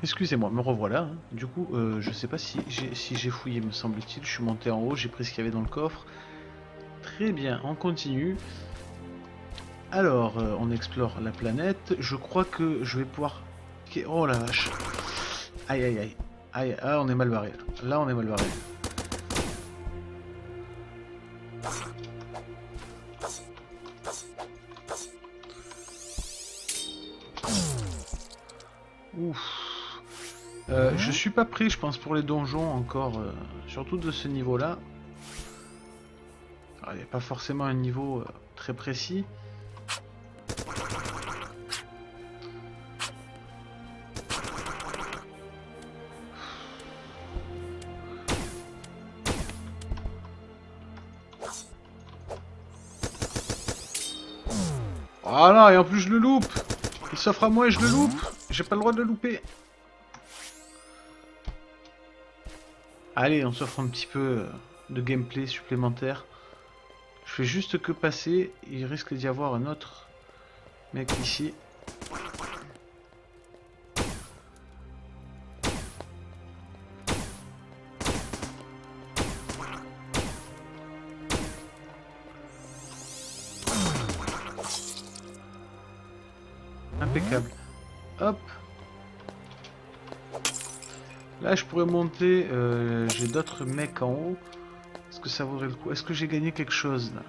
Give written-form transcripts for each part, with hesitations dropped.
Excusez-moi, me revoilà, hein. Du coup, je sais pas si j'ai fouillé, me semble-t-il. Je suis monté en haut, j'ai pris ce qu'il y avait dans le coffre. Très bien, on continue. Alors, on explore la planète. Je crois que je vais pouvoir... Oh la vache. Aïe aïe aïe. Aïe, ah, on est mal barré. Là, on est mal barré. Ouf. Je suis pas prêt, je pense, pour les donjons encore. Surtout de ce niveau-là. Il n'y a pas forcément un niveau très précis. Voilà, et en plus je le loupe. Il s'offre à moi et je le loupe. J'ai pas le droit de le louper. Allez, on s'offre un petit peu de gameplay supplémentaire. Je fais juste que passer. Il risque d'y avoir un autre mec ici. Impeccable. Hop. Là, je pourrais monter. J'ai d'autres mecs en haut. Est-ce que ça vaudrait le coup? Est-ce que j'ai gagné quelque chose là?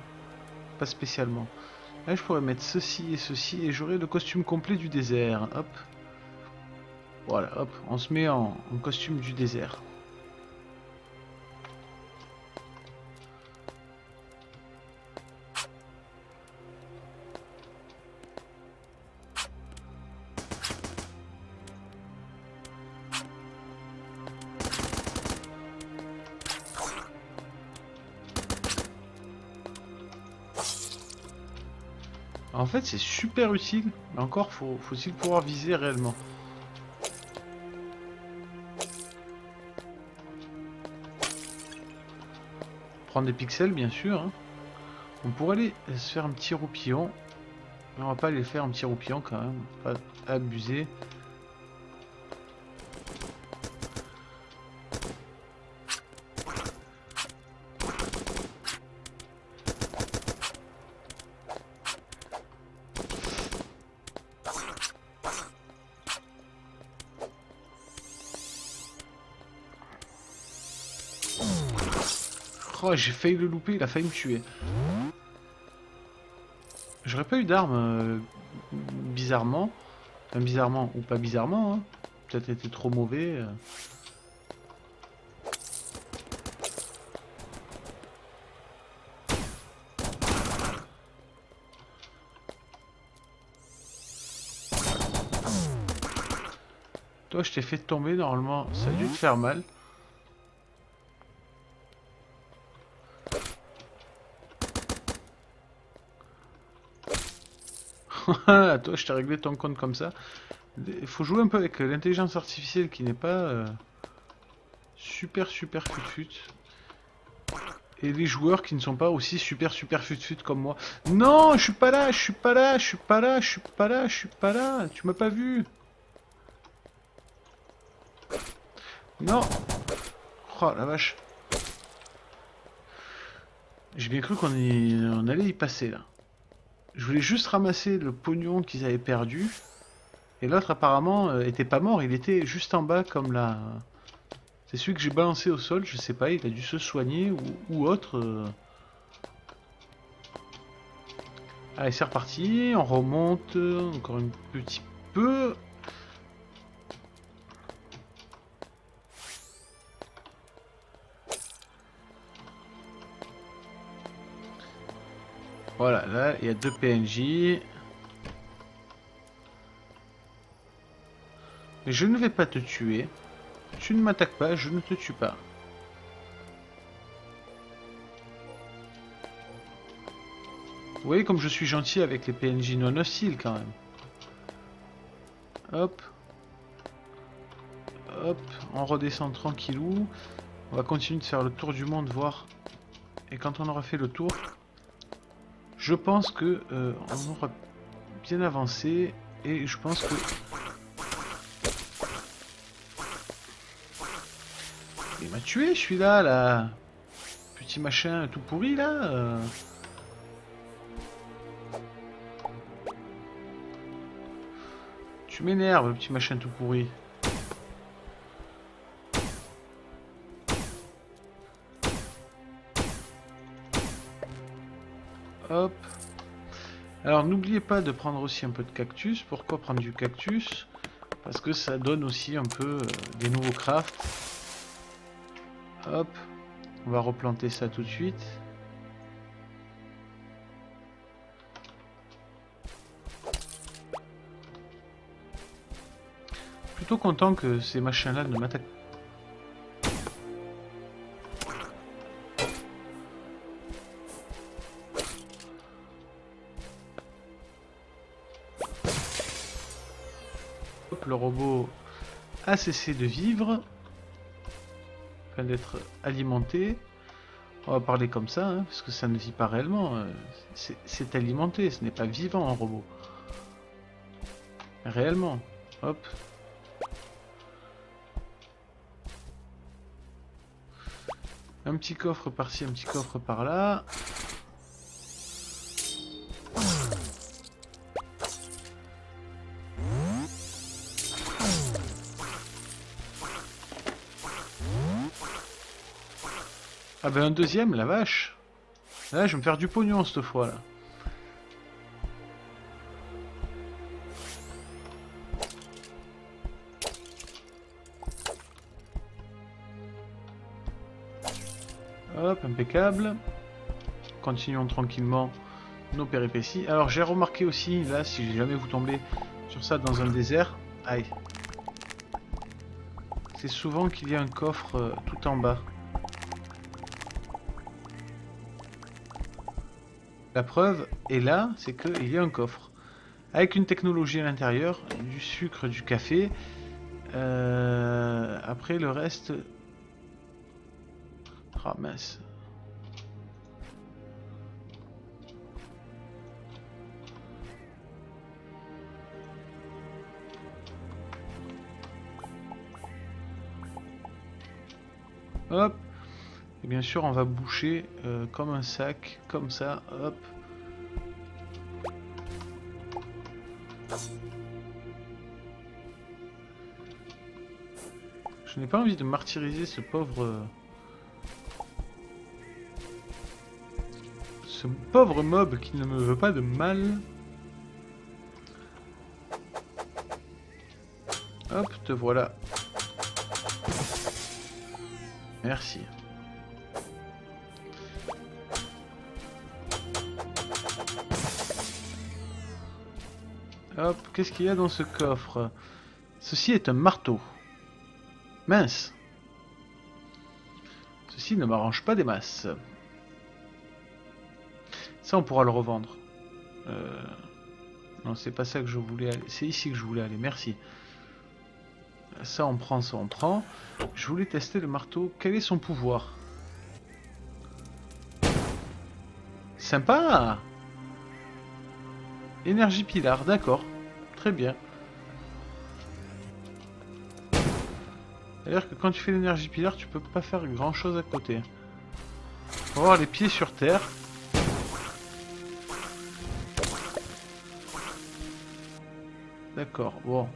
Pas spécialement. Là, je pourrais mettre ceci et j'aurai le costume complet du désert. Hop. Voilà, hop. On se met en costume du désert. En fait, c'est super utile, mais encore faut-il pouvoir viser réellement. Prendre des pixels, bien sûr. Hein. On pourrait aller se faire un petit roupillon. Mais on va pas aller faire un petit roupillon quand même. Pas abuser. Oh, j'ai failli le louper, il a failli me tuer. J'aurais pas eu d'arme, bizarrement. Enfin, bizarrement, ou pas bizarrement, hein. Peut-être été trop mauvais. Toi, je t'ai fait tomber, normalement, ça a dû te faire mal. Toi, je t'ai réglé ton compte comme ça. Il faut jouer un peu avec l'intelligence artificielle qui n'est pas super fut-fut. Et les joueurs qui ne sont pas aussi super fut-fut comme moi. Non, je suis pas là, je suis pas là, je suis pas là, je suis pas là, je suis pas là. Tu m'as pas vu. Non. Oh la vache. J'ai bien cru on allait y passer là. Je voulais juste ramasser le pognon qu'ils avaient perdu. Et l'autre apparemment était pas mort, il était juste en bas comme là. C'est celui que j'ai balancé au sol, je sais pas, il a dû se soigner ou autre. Allez, c'est reparti, on remonte encore un petit peu. Voilà, là, il y a deux PNJ. Mais je ne vais pas te tuer. Tu ne m'attaques pas, je ne te tue pas. Vous voyez comme je suis gentil avec les PNJ non hostiles quand même. Hop. Hop, on redescend tranquillou. On va continuer de faire le tour du monde, voir. Et quand on aura fait le tour, je pense que on aura bien avancé. Et je pense que... Il m'a tué celui-là, là. Petit machin tout pourri, là. Tu m'énerves, le petit machin tout pourri. Hop. Alors n'oubliez pas de prendre aussi un peu de cactus. Pourquoi prendre du cactus? Parce que ça donne aussi un peu des nouveaux crafts. Hop. On va replanter ça tout de suite. Plutôt content que ces machins-là ne m'attaquent. Hop, le robot a cessé de vivre. Enfin d'être alimenté. On va parler comme ça, hein, parce que ça ne vit pas réellement. C'est alimenté, ce n'est pas vivant un robot. Réellement. Hop. Un petit coffre par-ci, un petit coffre par-là. Ah ben un deuxième, la vache. Là, je vais me faire du pognon cette fois là. Hop, impeccable. Continuons tranquillement nos péripéties. Alors j'ai remarqué aussi, là, si jamais vous tombez sur ça dans un désert, aïe. C'est souvent qu'il y a un coffre tout en bas. La preuve est là, c'est qu'il y a un coffre. Avec une technologie à l'intérieur, du sucre, du café. Après le reste... Ah mince. Hop. Et bien sûr, on va boucher comme un sac, comme ça, hop. Je n'ai pas envie de martyriser ce pauvre... ce pauvre mob qui ne me veut pas de mal. Hop, te voilà. Merci. Hop, qu'est-ce qu'il y a dans ce coffre? Ceci est un marteau. Mince. Ceci ne m'arrange pas des masses. Ça, on pourra le revendre. Non, c'est pas ça que je voulais aller. C'est ici que je voulais aller, merci. Ça, on prend, ça, on prend. Je voulais tester le marteau. Quel est son pouvoir? Sympa! Énergie pilar, d'accord. Très bien. C'est-à-dire que quand tu fais l'énergie pilar, tu peux pas faire grand chose à côté. Faut avoir les pieds sur terre. D'accord, bon.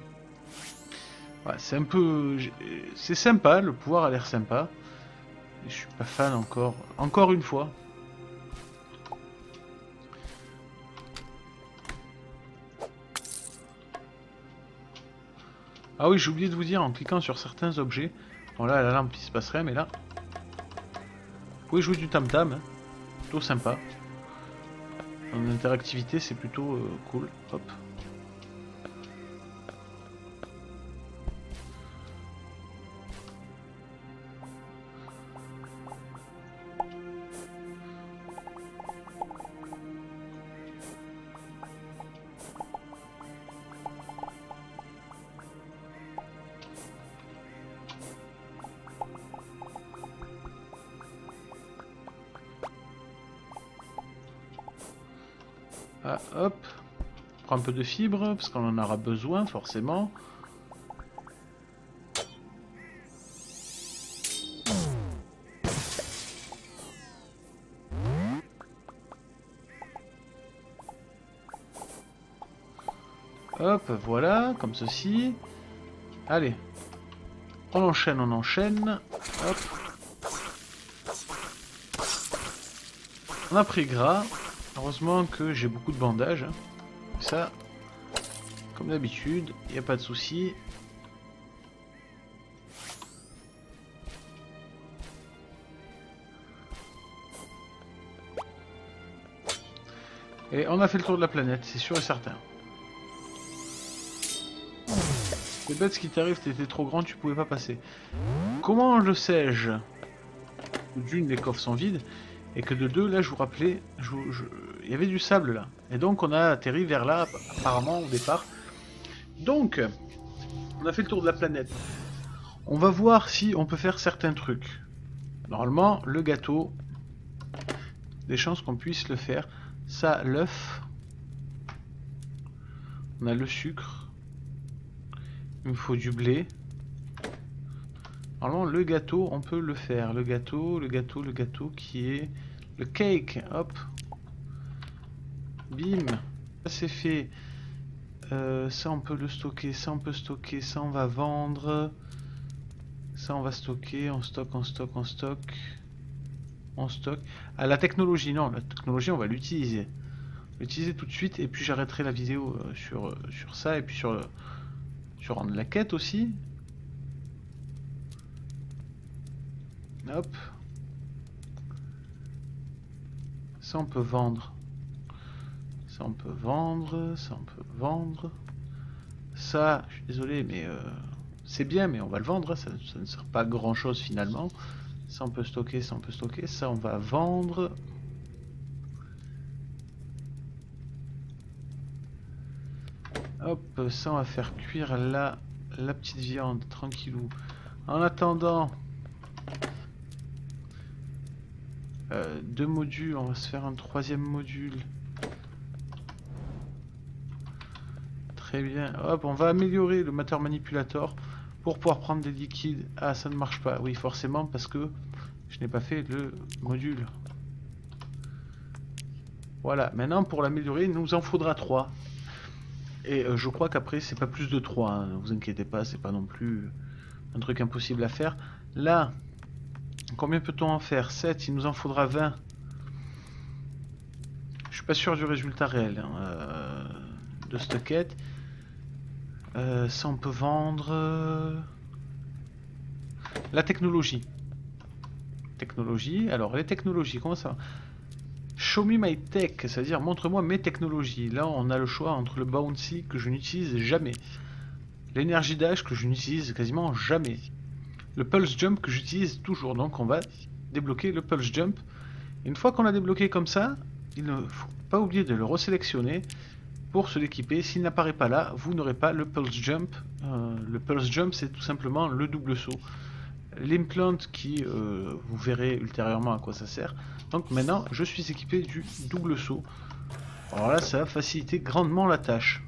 Ouais, c'est un peu... C'est sympa, le pouvoir a l'air sympa. Je suis pas fan encore. Encore une fois. Ah oui, j'ai oublié de vous dire, en cliquant sur certains objets... Bon là, la lampe, il se passe rien, mais là... Vous pouvez jouer du tam-tam. Hein. Plutôt sympa. En interactivité, c'est plutôt cool. Hop. Ah, hop. On prend un peu de fibres, parce qu'on en aura besoin, forcément. Hop, voilà, comme ceci. Allez. On enchaîne, on enchaîne. Hop. On a pris gras. Heureusement que j'ai beaucoup de bandages. Ça, comme d'habitude, il n'y a pas de souci. Et on a fait le tour de la planète, c'est sûr et certain. C'est bête ce qui t'arrive, t'étais trop grand, tu pouvais pas passer. Comment le sais-je? D'une, les coffres sont vides, et que de deux, là je vous rappelais, il y avait du sable là. Et donc on a atterri vers là, apparemment au départ. Donc, on a fait le tour de la planète. On va voir si on peut faire certains trucs. Normalement, le gâteau, des chances qu'on puisse le faire. Ça, l'œuf. On a le sucre. Il me faut du blé. Normalement, le gâteau, on peut le faire. Le gâteau qui est le cake. Hop. Bim. Ça, c'est fait. Ça, on peut le stocker. Ça, on peut stocker. Ça, on va vendre. Ça, on va stocker. On stocke, on stocke, on stocke. On stocke. Ah, la technologie, non. La technologie, on va l'utiliser. L'utiliser tout de suite. Et puis, j'arrêterai la vidéo sur ça. Et puis, sur la quête aussi. Hop. Ça, on peut vendre. Ça, on peut vendre. Ça, on peut vendre. Ça, je suis désolé, mais c'est bien, mais on va le vendre. Hein, ça ne sert pas à grand chose finalement. Ça, on peut stocker. Ça, on peut stocker. Ça, on va vendre. Hop, ça, on va faire cuire la petite viande, tranquillou. En attendant, 2 modules, on va se faire un 3e module. Très bien. Hop, on va améliorer le Matter Manipulator pour pouvoir prendre des liquides. Ah, ça ne marche pas. Oui, forcément, parce que je n'ai pas fait le module. Voilà, maintenant pour l'améliorer, il nous en faudra 3. Et je crois qu'après, c'est pas plus de 3. Hein. Ne vous inquiétez pas, c'est pas non plus un truc impossible à faire. Là, combien peut-on en faire? 7, il nous en faudra 20. Je suis pas sûr du résultat réel hein, de cette quête. Ça, on peut vendre. La technologie. Technologie. Alors, les technologies, comment ça va? Show me my tech, c'est-à-dire montre-moi mes technologies. Là, on a le choix entre le bouncy que je n'utilise jamais, l'énergie dash que je n'utilise quasiment jamais, le pulse jump que j'utilise toujours. Donc, on va débloquer le pulse jump. Une fois qu'on l'a débloqué comme ça, il ne faut pas oublier de le resélectionner pour se l'équiper. S'il n'apparaît pas là, vous n'aurez pas le pulse jump. Le pulse jump, c'est tout simplement le double saut. L'implant qui, vous verrez ultérieurement à quoi ça sert. Donc maintenant, je suis équipé du double saut. Alors là, ça va faciliter grandement la tâche.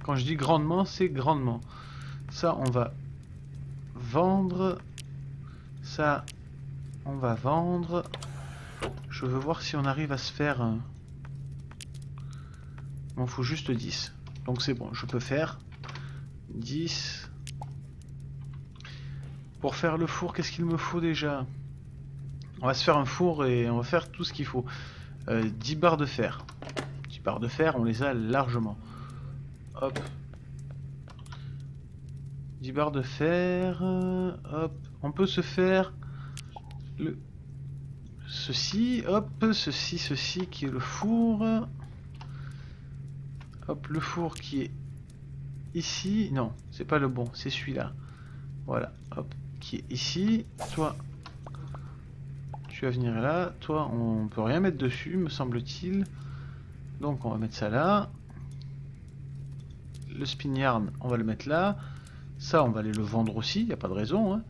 Quand je dis grandement, c'est grandement. Ça, on va vendre. Ça, on va vendre. Je veux voir si on arrive à se faire... Il m'en faut juste 10. Donc c'est bon, je peux faire 10. Pour faire le four, qu'est-ce qu'il me faut déjà? On va se faire un four et on va faire tout ce qu'il faut. 10 barres de fer. 10 barres de fer, on les a largement. Hop. 10 barres de fer. Hop. On peut se faire ceci. Hop. Ceci qui est le four. Hop. Le four qui est ici. Non, c'est pas le bon. C'est celui-là. Voilà. Hop. Qui est ici. Toi. Tu vas venir là, toi on peut rien mettre dessus me semble-t-il, donc on va mettre ça là. Le spin yarn on va le mettre là, ça on va aller le vendre aussi, il n'y a pas de raison hein.